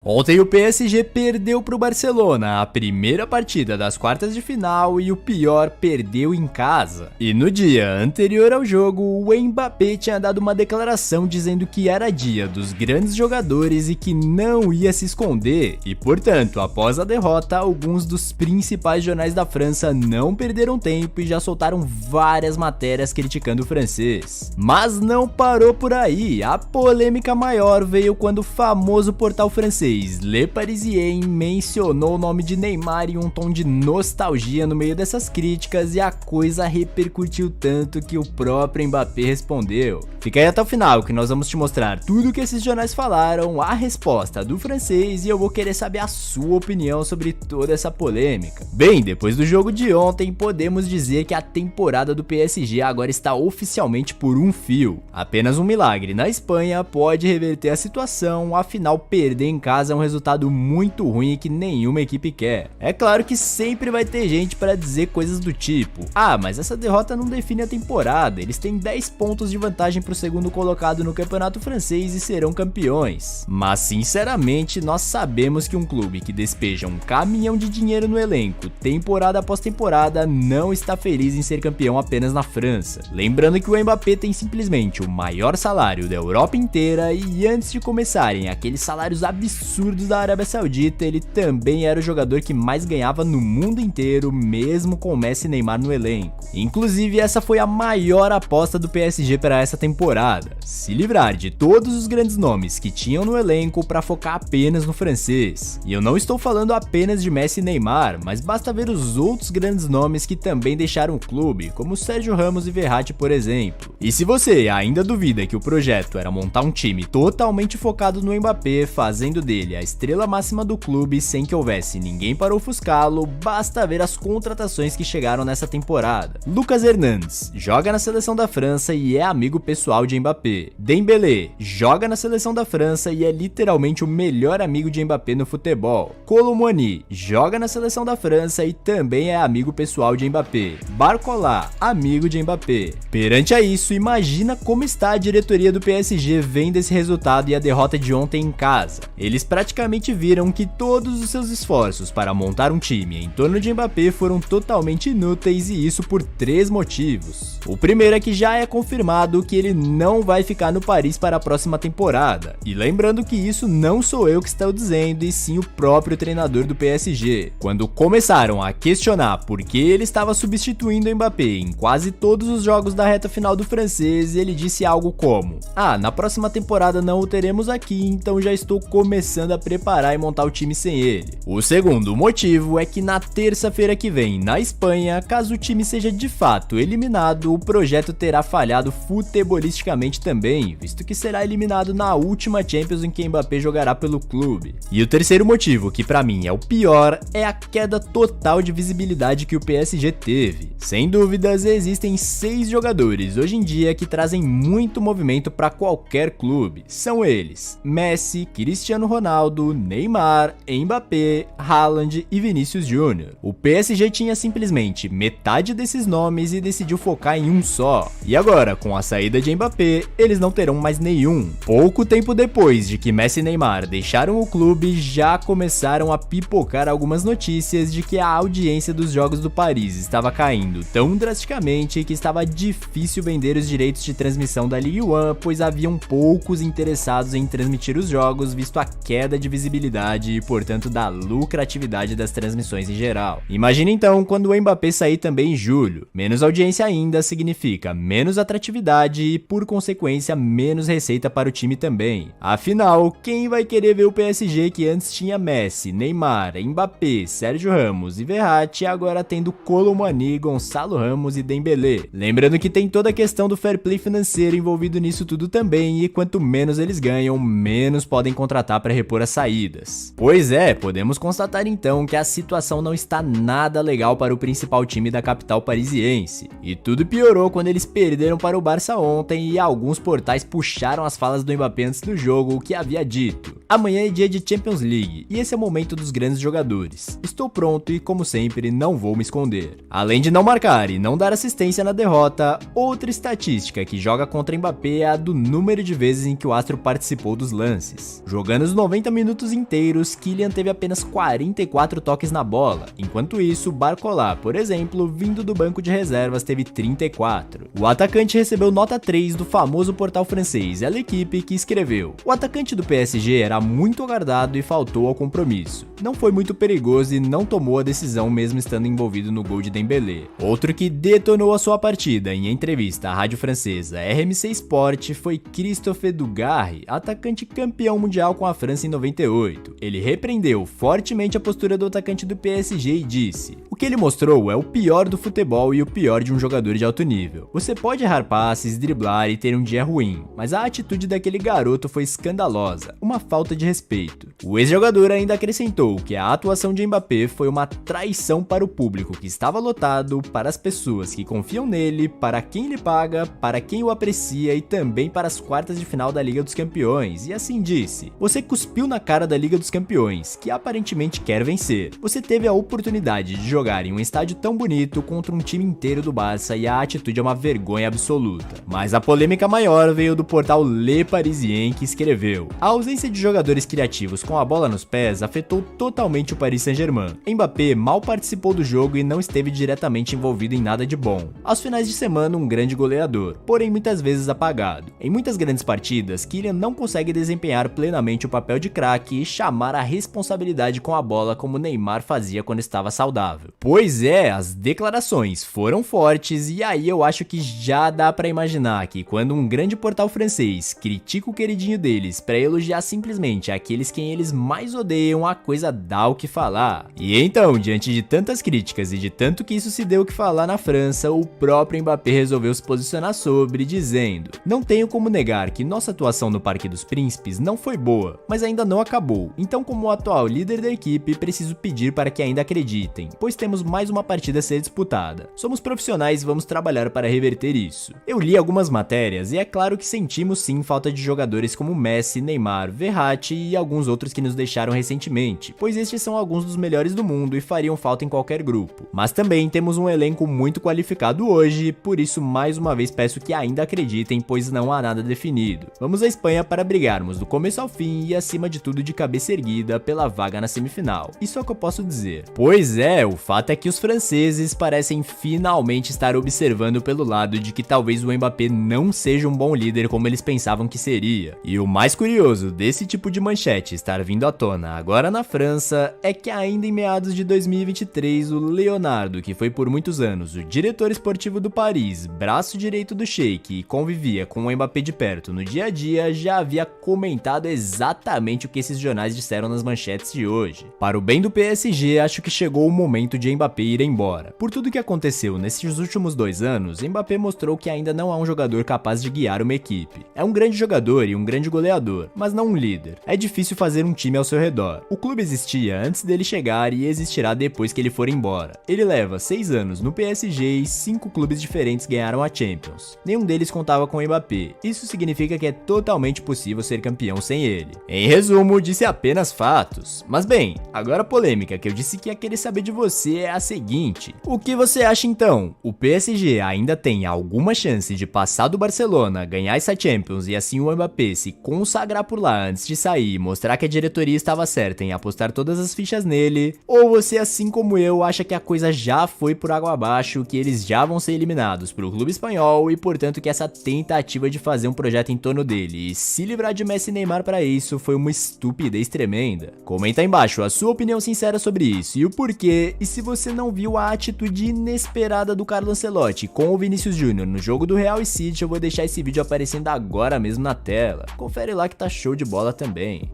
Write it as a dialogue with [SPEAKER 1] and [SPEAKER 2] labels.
[SPEAKER 1] Ontem o PSG perdeu para o Barcelona a primeira partida das quartas de final e o pior, perdeu em casa. E no dia anterior ao jogo, o Mbappé tinha dado uma declaração dizendo que era dia dos grandes jogadores e que não ia se esconder. E portanto, após a derrota, alguns dos principais jornais da França não perderam tempo e já soltaram várias matérias criticando o francês. Mas não parou por aí, a polêmica maior veio quando o famoso portal francês Le Parisien mencionou o nome de Neymar em um tom de nostalgia no meio dessas críticas e a coisa repercutiu tanto que o próprio Mbappé respondeu. Fica aí até o final que nós vamos te mostrar tudo que esses jornais falaram, a resposta do francês e eu vou querer saber a sua opinião sobre toda essa polêmica. Bem, depois do jogo de ontem, podemos dizer que a temporada do PSG agora está oficialmente por um fio. Apenas um milagre na Espanha pode reverter a situação, afinal perder em casa é um resultado muito ruim que nenhuma equipe quer. É claro que sempre vai ter gente para dizer coisas do tipo: ah, mas essa derrota não define a temporada, eles têm 10 pontos de vantagem pro segundo colocado no campeonato francês e serão campeões. Mas sinceramente, nós sabemos que um clube que despeja um caminhão de dinheiro no elenco, temporada após temporada, não está feliz em ser campeão apenas na França. Lembrando que o Mbappé tem simplesmente o maior salário da Europa inteira e antes de começarem aqueles salários absurdos da Arábia Saudita, ele também era o jogador que mais ganhava no mundo inteiro, mesmo com Messi e Neymar no elenco. Inclusive, essa foi a maior aposta do PSG para essa temporada: se livrar de todos os grandes nomes que tinham no elenco para focar apenas no francês. E eu não estou falando apenas de Messi e Neymar, mas basta ver os outros grandes nomes que também deixaram o clube, como Sérgio Ramos e Verratti, por exemplo. E se você ainda duvida que o projeto era montar um time totalmente focado no Mbappé, fazendo dele a estrela máxima do clube sem que houvesse ninguém para ofuscá-lo, basta ver as contratações que chegaram nessa temporada. Lucas Hernandes joga na seleção da França e é amigo pessoal de Mbappé. Dembélé joga na seleção da França e é literalmente o melhor amigo de Mbappé no futebol. Kolo Muani joga na seleção da França e também é amigo pessoal de Mbappé. Barcola, amigo de Mbappé. Perante a isso, imagina como está a diretoria do PSG vendo esse resultado e a derrota de ontem em casa. Eles praticamente viram que todos os seus esforços para montar um time em torno de Mbappé foram totalmente inúteis e isso por 3 motivos. O primeiro é que já é confirmado que ele não vai ficar no Paris para a próxima temporada. E lembrando que isso não sou eu que estou dizendo, e sim o próprio treinador do PSG. Quando começaram a questionar por que ele estava substituindo Mbappé em quase todos os jogos da reta final do francês, ele disse algo como: ah, na próxima temporada não o teremos aqui, então já estou começando a preparar e montar o time sem ele. O segundo motivo é que na terça-feira que vem, na Espanha, caso o time seja de fato eliminado, o projeto terá falhado futebolisticamente também, visto que será eliminado na última Champions em que Mbappé jogará pelo clube. E o terceiro motivo, que pra mim é o pior, é a queda total de visibilidade que o PSG teve. Sem dúvidas, existem 6 jogadores hoje em dia que trazem muito movimento para qualquer clube. São eles: Messi, Cristiano Ronaldo, Neymar, Mbappé, Haaland e Vinícius Júnior. O PSG tinha simplesmente metade desses nomes e decidiu focar em um só. E agora, com a saída de Mbappé, eles não terão mais nenhum. Pouco tempo depois de que Messi e Neymar deixaram o clube, já começaram a pipocar algumas notícias de que a audiência dos jogos do Paris estava caindo tão drasticamente que estava difícil vender os direitos de transmissão da Ligue 1, pois haviam poucos interessados em transmitir os jogos, visto a queda de visibilidade e, portanto, da lucratividade das transmissões em geral. Imagine então quando o Mbappé sair também em julho. Menos audiência ainda significa menos atratividade e, por consequência, menos receita para o time também. Afinal, quem vai querer ver o PSG que antes tinha Messi, Neymar, Mbappé, Sérgio Ramos e Verratti, agora tendo Kolo Muani, Gonçalo Ramos e Dembélé? Lembrando que tem toda a questão do fair play financeiro envolvido nisso tudo também, e quanto menos eles ganham, menos podem contratar para repor as saídas. Pois é, podemos constatar então que a situação não está nada legal para o principal time da capital parisiense. E tudo piorou quando eles perderam para o Barça ontem e alguns portais puxaram as falas do Mbappé antes do jogo, o que havia dito: amanhã é dia de Champions League e esse é o momento dos grandes jogadores. Estou pronto e, como sempre, não vou me esconder. Além de não marcar e não dar assistência na derrota, outra estatística que joga contra Mbappé é a do número de vezes em que o astro participou dos lances. Jogando os 90 minutos inteiros, Kylian teve apenas 44 toques na bola, enquanto isso, Barcola, por exemplo, vindo do banco de reservas, teve 34. O atacante recebeu nota 3 do famoso portal francês L'Équipe, que escreveu: o atacante do PSG era muito aguardado e faltou ao compromisso. Não foi muito perigoso e não tomou a decisão mesmo estando envolvido no gol de Dembélé. Outro que detonou a sua partida em entrevista à rádio francesa RMC Sport foi Christophe Dugarry, atacante campeão mundial com a França em 98. Ele repreendeu fortemente a postura do atacante do PSG e disse: o que ele mostrou é o pior do futebol e o pior de um jogador de alto nível. Você pode errar passes, driblar e ter um dia ruim, mas a atitude daquele garoto foi escandalosa, uma falta de respeito. O ex-jogador ainda acrescentou que a atuação de Mbappé foi uma traição para o público que estava lotado, para as pessoas que confiam nele, para quem lhe paga, para quem o aprecia e também para as quartas de final da Liga dos Campeões, e assim disse: você cuspiu na cara da Liga dos Campeões, que aparentemente quer vencer. Você teve a oportunidade de jogar em um estádio tão bonito contra um time inteiro do Barça e a atitude é uma vergonha absoluta. Mas a polêmica maior veio do portal Le Parisien, que escreveu: a ausência de jogadores criativos com a bola nos pés afetou totalmente o Paris Saint-Germain. Mbappé mal participou do jogo e não esteve diretamente envolvido em nada de bom. Aos finais de semana, um grande goleador, porém muitas vezes apagado. Em muitas grandes partidas, Kylian não consegue desempenhar plenamente o papel de craque e chamar a responsabilidade com a bola como Neymar fazia quando estava saudável. Pois é, as declarações foram fortes e aí eu acho que já dá pra imaginar que quando um grande portal francês critica o queridinho deles pra elogiar simplesmente aqueles quem eles mais odeiam, a coisa dá o que falar. E então, diante de tantas críticas e de tanto que isso se deu o que falar na França, o próprio Mbappé resolveu se posicionar sobre, dizendo: não tenho como negar que nossa atuação no Parque dos Príncipes não foi boa, mas ainda não acabou. Então, como o atual líder da equipe, preciso pedir para que ainda acreditem, pois temos mais uma partida a ser disputada. Somos profissionais e vamos trabalhar para reverter isso. Eu li algumas matérias e é claro que sentimos sim falta de jogadores como Messi, Neymar, Verratti e alguns outros que nos deixaram recentemente, pois estes são alguns dos melhores do mundo e fariam falta em qualquer grupo. Mas também temos um elenco muito qualificado hoje, por isso mais uma vez peço que ainda acreditem, pois não há nada definido. Vamos à Espanha para brigarmos do começo ao fim e acima de tudo de cabeça erguida pela vaga na semifinal. Isso é o que eu posso dizer. Pois é, o fato é que os franceses parecem finalmente estar observando pelo lado de que talvez o Mbappé não seja um bom líder como eles pensavam que seria. E o mais curioso desse tipo de manchete estar vindo à tona agora na França é que ainda em meados de 2023 o Leonardo, que foi por muitos anos o diretor esportivo do Paris, braço direito do Sheik e convivia com o Mbappé de perto no dia a dia, já havia comentado exatamente o que esses jornais disseram nas manchetes de hoje. Para o bem do PSG, acho que chegou o momento de Mbappé ir embora. Por tudo que aconteceu nesses últimos 2 anos, Mbappé mostrou que ainda não é um jogador capaz de guiar uma equipe. É um grande jogador e um grande goleador, mas não um líder. É difícil fazer um time ao seu redor. O clube existia antes dele chegar e existirá depois que ele for embora. Ele leva 6 anos no PSG e 5 clubes diferentes ganharam a Champions. Nenhum deles contava com Mbappé. Isso significa que é totalmente possível ser campeão sem ele. Em resumo, disse apenas fatos. Mas bem, agora a polêmica que eu disse que ia querer saber de você é a seguinte: o que você acha então? O PSG ainda tem alguma chance de passar do Barcelona, ganhar essa Champions e assim o Mbappé se consagrar por lá antes de sair e mostrar que a diretoria estava certa em apostar todas as fichas nele? Ou você, assim como eu, acha que a coisa já foi por água abaixo, que eles já vão ser eliminados pro clube espanhol e portanto que essa tentativa de fazer um projeto em torno dele e se livrar de Messi e Neymar para isso foi uma estupidez tremenda? Comenta aí embaixo a sua opinião sincera sobre isso e o porquê, e se você não viu a atitude inesperada do Carlo Ancelotti com o Vinícius Júnior no jogo do Real e City, eu vou deixar esse vídeo aparecendo agora mesmo na tela. Confere lá que tá show de bola também.